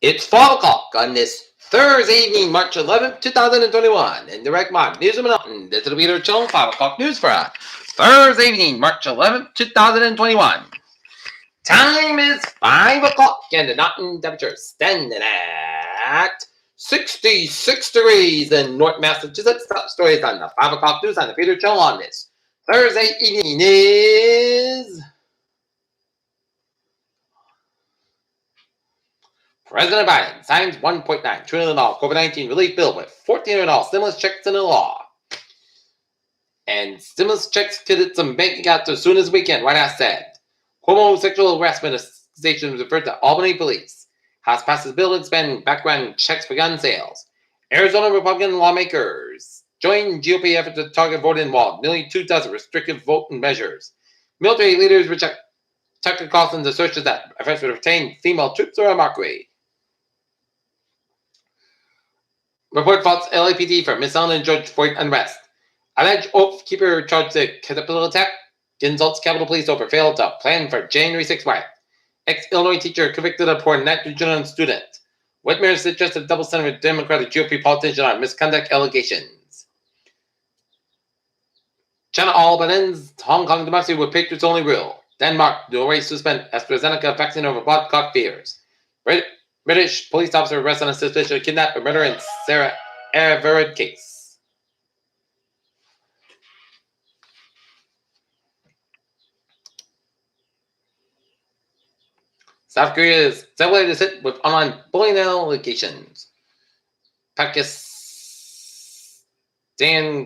It's 5 o'clock on this Thursday evening, March 11th, 2021. In direct live news of Mountain, this will be their channel 5 o'clock news for Thursday evening, March 11th, 2021. Time is 5 o'clock and the mountain temperature is standing at 66 degrees in North Massachusetts. Top stories on the 5 o'clock news on the Peter Channel on this Thursday evening is President Biden signs $1.9 trillion COVID-19 relief bill with $1,400 stimulus checks into law. And stimulus checks could hit some bank accounts as soon as weekend, White House said. Cuomo sexual harassment accusations referred to Albany police. House passes bill to expand background checks for gun sales. Arizona Republican lawmakers join GOP effort to target voting wall. Nearly 2 dozen restrictive voting measures. Military leaders reject Tucker Carlson's assertion that efforts to retain female troops are a mockery. Report faults LAPD for mishandling George Floyd unrest. Alleged Oath Keeper charged the Capitol attack. Insults Capitol Police over failed to plan for January 6th riot. Ex-Illinois teacher convicted of pouring nitrogen on student. Whitmer suggested double standard with Democratic GOP politician on misconduct allegations. China all but ends Hong Kong democracy with Patriots only rule. Denmark, Norway suspend AstraZeneca vaccine over blood clot fears. British police officer arrested on suspicion of kidnap and murder in Sarah Everett case. South Korea is separated to hit with online bullying allegations. Pakistan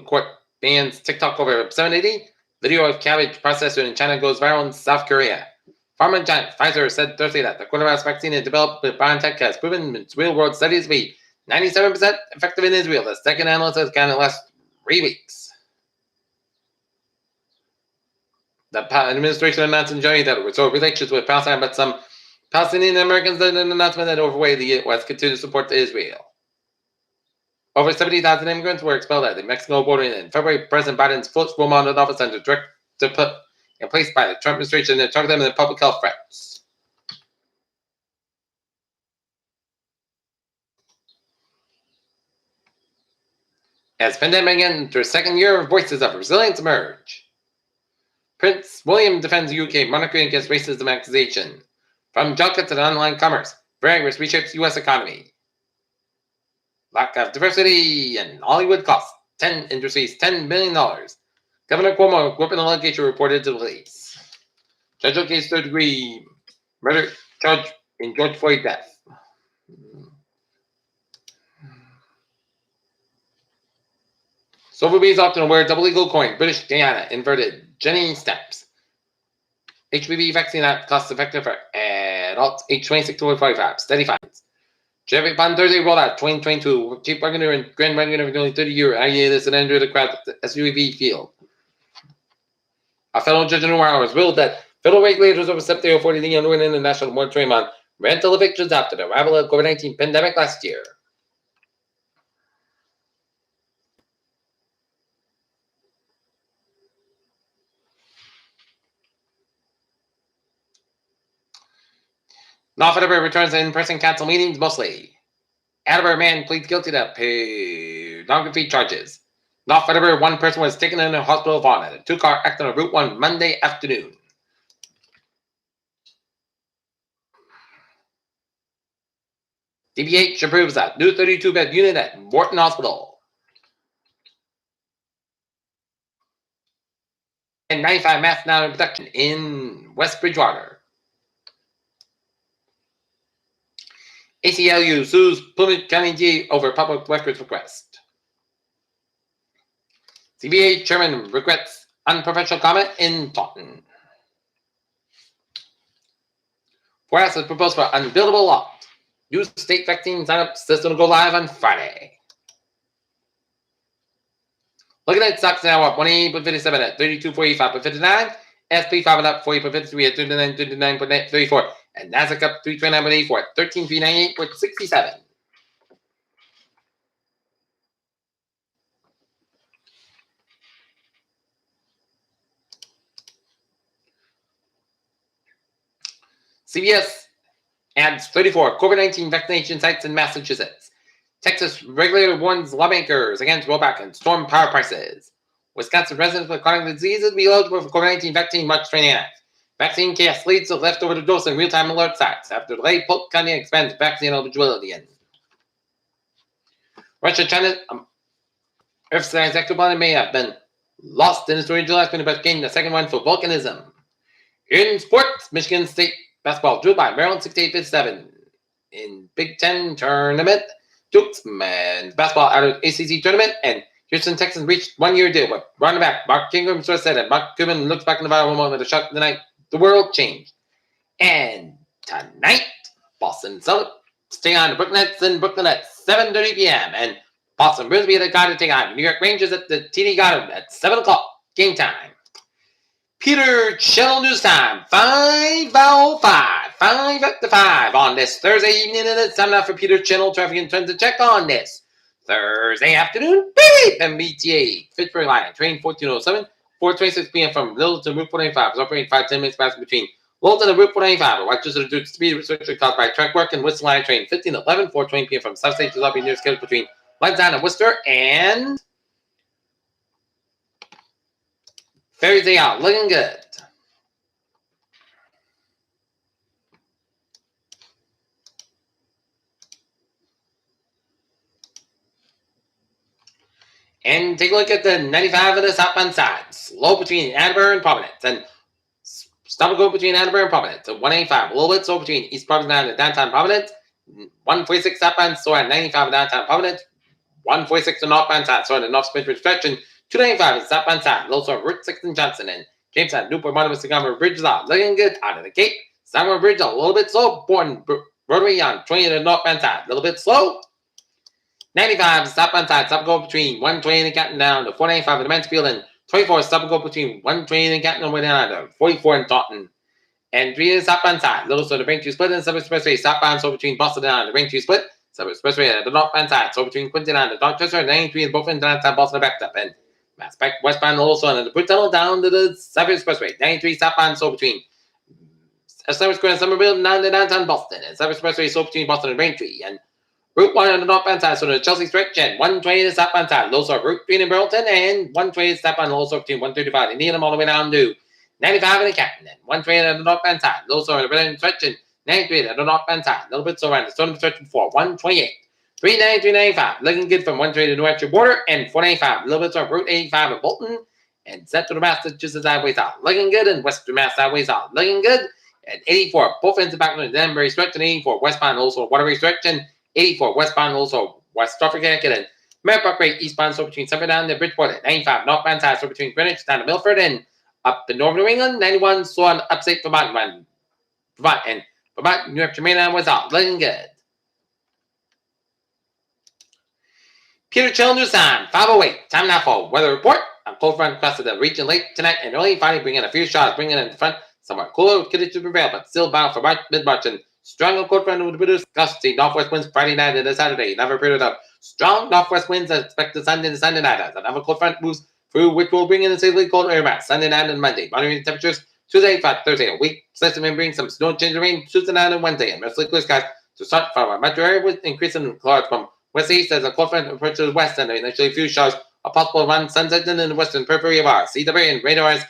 court bans TikTok over 780. Video of cabbage processor in China goes viral in South Korea. Pharma giant Pfizer said Thursday that the coronavirus vaccine it developed with BioNTech has proven its real-world studies to be 97% effective in Israel. The second analyst has gotten in the last 3 weeks. The administration announced in January that it would restore relations with Palestine, but some Palestinian Americans did an announcement that overweight the U.S. continue to support Israel. Over 70,000 immigrants were expelled at the Mexico border in February. President Biden's first role-mounted office under direct to put in place by the Trump administration to target them in public health threats. As pandemic enters second year, voices of resilience emerge. Prince William defends UK monarchy against racism accusation. From junket to online commerce, virus reshapes U.S. economy. Lack of diversity in Hollywood costs 10 industries $10 billion. Governor Cuomo grew up in a litigation reported to the police. Judge okays third-degree murder charge in George Floyd death. Sotheby's often wear double legal coin. British Guyana inverted Jenny steps. HPV vaccine app cost effective for adults age 26 to 45. Steady fines. Traffic on Thursday rolled out 2022. Chief Marketer and Grand Marketer of nearly 30 years. IEA this and entered the crowd at the SUV field. A federal judge in New Orleans ruled that federal regulators overstepped their authority to the international moratorium on rental evictions after the arrival of the COVID-19 pandemic last year. Law Attleboro returns to in-person council meetings mostly. Attleboro man pleads guilty to pornography charges. Law Attleboro, one person was taken into a hospital van at a two-car accident on Route 1 Monday afternoon. DPH approves that new 32-bed unit at Morton Hospital. And 95 masks now in production in West Bridgewater. ACLU sues Plymouth County DA over public records request. CBA chairman regrets unprofessional comment in Taunton. Whereas has proposed for unbuildable law. New state vaccine sign-up system will go live on Friday. Looking at stocks now up 28.57 at 32.45.59. SP 5 and up 40.53 at 39.34. And Nasdaq up 329.84 at 13,398.67. CBS Adds 34 COVID-19 vaccination sites in Massachusetts. Texas regulator warns lawmakers against rollback and storm power prices. Wisconsin residents with chronic diseases will be eligible for COVID-19 vaccine March 29th. Vaccine chaos leads to leftover dose and real-time alert sites after delay. Polk County expands vaccine eligibility. And Russia, China, Earth-sized ectoplanet may have been lost in its original aspect, but gained the second one for volcanism. In sports, Michigan State basketball drew by Maryland 68-57. In Big Ten tournament, Duke's men's basketball out of ACC tournament, and Houston Texans reached one-year deal with running back Mark Ingram. So said that Mark Cuban looks back in the viral moment with a shot tonight. The world changed. And tonight, Boston Celtics stay on the Brooklyn Nets in Brooklyn at 7:30 p.m. And Boston Bruins be the guy to take on New York Rangers at the TD Garden at 7 o'clock game time. Peter Channel News Time, 5:05, 5 up to 5 on this Thursday evening, and it's time now for Peter Channel Traffic and Trends to check on this Thursday afternoon. Beep! MBTA, Fitchburg Line, train 1407, 4:26 p.m. from Littleton to Route 495. It's operating 5-10 minutes past between Littleton and Route 495. Watch this due to speed restriction caused by track work and Worcester Line, train 1511, 4:20 p.m. from South Station Lobby near schedule between Lebanon and Worcester, and Thursday out, looking good. And take a look at the 95 of the southbound side. Slow between Attleboro and Providence. And stop and go between Attleboro and Providence. So 185, a little bit slow between East Providence and downtown Providence. 146 southbound, so at 95 of downtown Providence. 146 to northbound side, so at the North Springfield stretch. And 295 is southbound side. Also Route 6 in Johnson. And Jamestown, Newport, Montgomery, Montgomery Bridge is out. Looking good out of the Cape. Summer Bridge a little bit slow. Born rotary on 20 to the northbound side. A little bit slow. 95 stop on side, stop and go between 120 and Canton down to 495 in the Mansfield, and 24 stop and go between 120 and Canton and way down to 44 in Taunton. And 3 stop on side, little so the Braintree split and Suburb Expressway stop on so between Boston and the Braintree split, Suburb Expressway at the northbound side, so between Quinton and the Dorchester, 93 and both ends down Boston backed up, and Mass back westbound also and the Brook Tunnel down to the Suburb Expressway, 93 stop on so between Suburb Square and Somerville down to downtown Boston, and Suburb Expressway so between Boston and Braintree, and Route 1 on the northbound side, so the Chelsea stretch, and 120 to southbound side. Low are Route 3 in Burlington, and 120 to southbound, low between 135 and Needham all the way down to 95 in the Canton, and 120 on the northbound side. Low are the Brennan stretch, and 93 on the northbound side. A little bit slow around the Stone stretch before 128. 393, 95, looking good from 120 to the New Hampshire border, and 495. A little bit slow Route 85 at Bolton, and Central Massachusetts sideways out. Looking good, and Western Mass sideways out. Looking good, and 84. Both ends of back on the Danbury stretch, and 84 westbound, also Waterbury stretch, and 84 westbound, also West Suffolk, and Merritt Parkway eastbound, so between Summer down to Bridgeport, 95 northbound side, so between Greenwich down to Milford, and up to Northern New England, 91 so on upstate Vermont, and Vermont, New Hampshire mainland was out, looking good. Peter Chill News Time, 5:08, time now for weather report. A cold front crosses the region late tonight and early Friday, bringing a few showers, bringing in front somewhat cooler conditions to prevail, but still bound for mid-March, and strong cold front will produce gusty northwest winds Friday night into Saturday. Another period of strong northwest winds expected Sunday and Sunday night as another cold front moves through, which will bring in a seasonally cold air mass Sunday night and Monday. Moderating temperatures Tuesday, Thursday, a week. System may bring some snow, change of rain Tuesday night and Wednesday, and mostly clear skies to start from our metro area with increasing clouds from west east as a cold front approaches the west, and initially a few showers are possible around sunset in the western periphery of our CW and radars.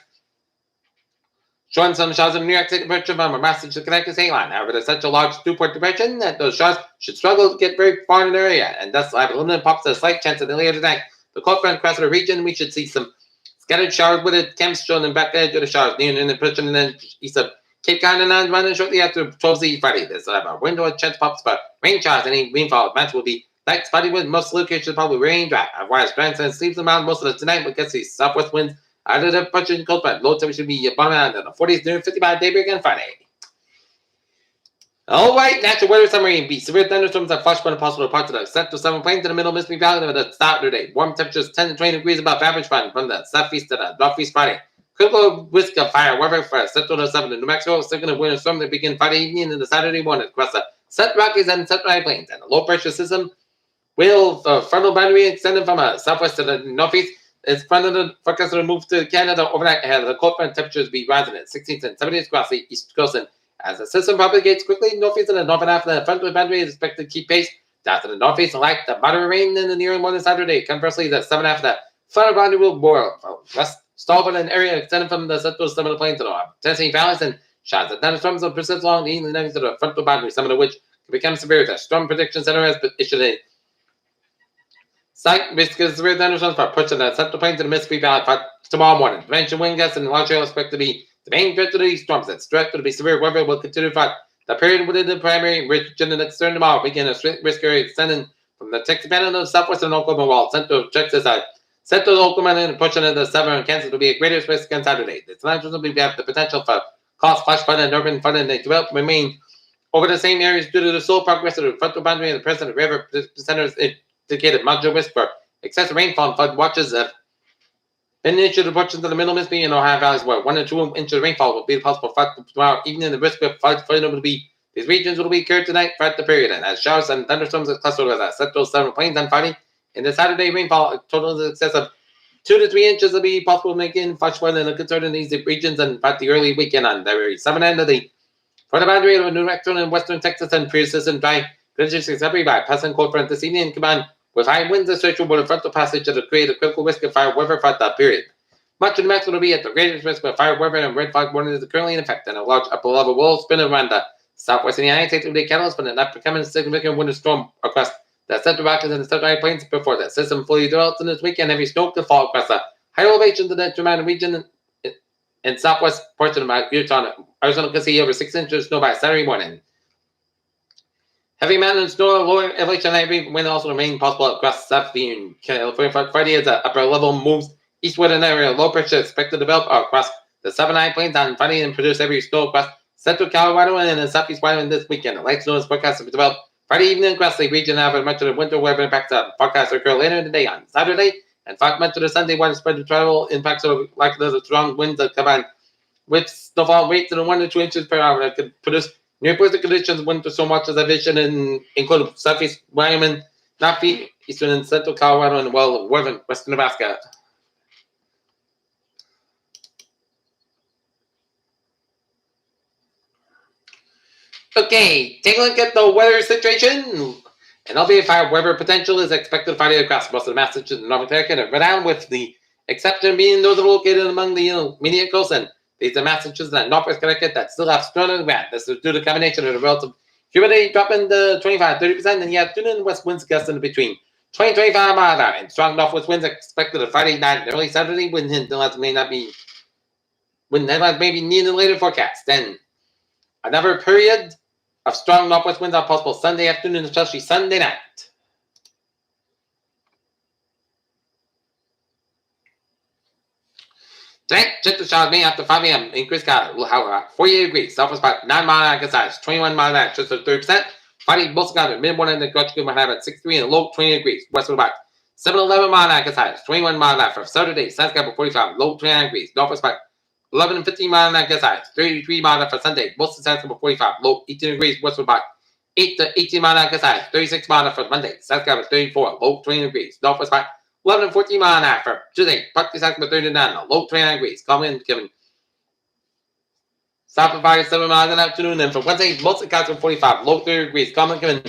Showing some showers in New York State temperature from a Massachusetts Connecticut state line. However, there's such a large two-point depression that those showers should struggle to get very far in the area, and thus have a limited pops to a slight chance of the later tonight. The cold front across the region, we should see some scattered showers with it. Temps shown in back edge of the showers near the depression and then east of Cape Cod and Running shortly after 12 Friday. There's a window of chance pops for rain showers. Any rainfall events will be light spotty with most locations probably rain dry. Otherwise, strength and sleeps around most of the tonight, but gets these southwest winds. Out of the depression, cold front. Low temperature should be bottom out in the 40s during 55 daybreak on Friday. All right, natural weather summary. Be severe thunderstorms and flash flood possible parts of the central southern plains to the middle Mississippi Valley at the start of the day. Warm temperatures 10 to 20 degrees above average from the southeast to the northeast Friday. Critical risk of fire weather for central to southern New Mexico. Second winter storm that begin Friday evening and the Saturday morning across the Central Rockies and Central High Plains. And a low pressure system will frontal boundary extended from the southwest to the northeast. It's front the forecast to move to Canada overnight ahead of the cold front temperatures be rising at 16 and 70 across the east coast and As the system propagates quickly northeast and the northern half of the frontal boundary is expected to keep pace. Down to the northeast, like the moderate rain in the near and northern Saturday. Conversely, the southern half of the frontal boundary will boil west Stalford, an area extending from the central Seminole Plains to the Tennessee valleys, and shots of thunderstorms will persist along the eastern edge of the frontal boundary, some of which can become severe. The Storm Prediction Center has issued a site risk of severe thunderstorms for pushing the central plains to the Mississippi Valley for tomorrow morning. Convention wind gusts and large hail expected to be the main threat to these storms. That's threat to be severe weather will continue for the period within the primary region and extend tomorrow. Begin a risk area extending from the Texas Panhandle to the southwestern Oklahoma wall, central Texas side. Central Oklahoma and pushing into southern Kansas will be a greater risk on Saturday. The thunderstorms will have the potential for cause flash flood and urban flooding. They develop remain over the same areas due to the slow progress of the frontal boundary and the presence of river centers indicated moderate risk for excessive rainfall and flood watches have been issued to portions of the middle Mississippi and Ohio valleys where 1 to 2 inches of rainfall will be possible flood tomorrow evening. The risk of flooding will be these regions will be occurred tonight throughout the period, and as showers and thunderstorms are clustered with the central southern plains on Friday. In the Saturday rainfall, total in excess of 2 to 3 inches will be possible, making flash flood and a concern in these regions and throughout the early weekend on the very southern end of the frontal boundary of New Mexico and western Texas and persistent dry conditions except by passing cold front this evening combined with high winds associated with the frontal passage that will create a critical risk of fire weather throughout that period. Much of New Mexico will be at the greatest risk of fire weather, and red flag warning is currently in effect, and a large upper level will spin around the southwestern United States will be catalyst for the not becoming a significant winter storm across the Central Rockies and the Central Plains before the system fully develops in this weekend. Heavy snow could fall across the high elevations of the Mountain region and southwest portion of Utah. Arizona could see over 6 inches of snow by Saturday morning. Heavy mountain snow, lower elevation, heavy wind also remain possible across southern California. Friday as the upper level moves eastward in area. Low pressure expected to develop across the southern high plains on Friday and produce heavy snow across central Colorado and the southeast Wyoming this weekend. The light snow is forecast to develop Friday evening across the region. However, much of the winter weather impacts forecast occur later in the day on Saturday. And much of the Sunday widespread travel impacts are likely the strong winds that come on with snowfall rates of 1 to 2 inches per hour that could produce near perfect conditions. Winter so much as a vision and include southeast Wyoming, northeast, eastern and central Colorado, and western Nebraska. Okay, take a look at the weather situation. An elevated fire weather potential is expected Friday across most of Massachusetts and North America, and around with the exception being those located among the immediate coast and these are Massachusetts and Northwest Connecticut that still have snow on the ground. This is due to the combination of the relative humidity dropping to 25-30%, and yet afternoon west winds gusting between 20-25 miles an hour, and strong northwest winds expected Friday night and early Saturday. Wind headlines may be needed later forecast. Then another period of strong northwest winds are possible Sunday afternoon, especially Sunday night. Tonight, gentle showers may after 5 a.m. Increased sky will have 48 degrees. Southwest about 9 mile an hour size, 21 mile an hour, just at 30%. Friday, most skies mid morning, the Gulch might have at 63 and low 20 degrees. Westward about 7-11 mile an hour size, 21 mile an hour for Saturday. Sun sky about 45, low 29 degrees. Northwest about 11 and 15 mile an hour size, 33 mile an hour for Sunday. Most of the sun sky about 45, low 18 degrees. Westward about 8 to 18 mile an hour size, 36 mile an hour for Monday. Sun sky about 34, low 20 degrees. Northwest about 11 and 14 mile an hour for Tuesday. Partly south about 39, low 29 degrees. Come in, Kevin. South of 57 miles in the afternoon. And for Wednesday, mostly clouds from 45, low 30 degrees. Come in, Kevin.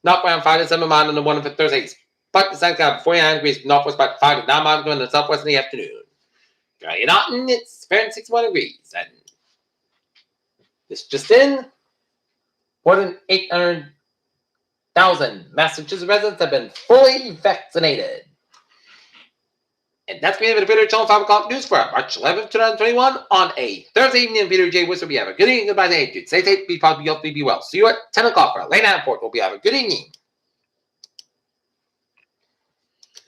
North around 5 to 7 miles in the morning for Thursday. Partly south about 49 degrees. Northwest about 5 to 9 miles in the southwest in the afternoon. Dry and Autumn, it's Fahrenheit 61 degrees. And this just in, more than 800,000 Massachusetts residents have been fully vaccinated. And that's been the Peter Channel 5 o'clock news for March 11th, 2021 on a Thursday evening. Peter J. Whistle, have a good evening. Goodbye, day. Stay safe, be positive, be healthy, be well. See you at 10 o'clock for a late night report. Hope you have a good evening.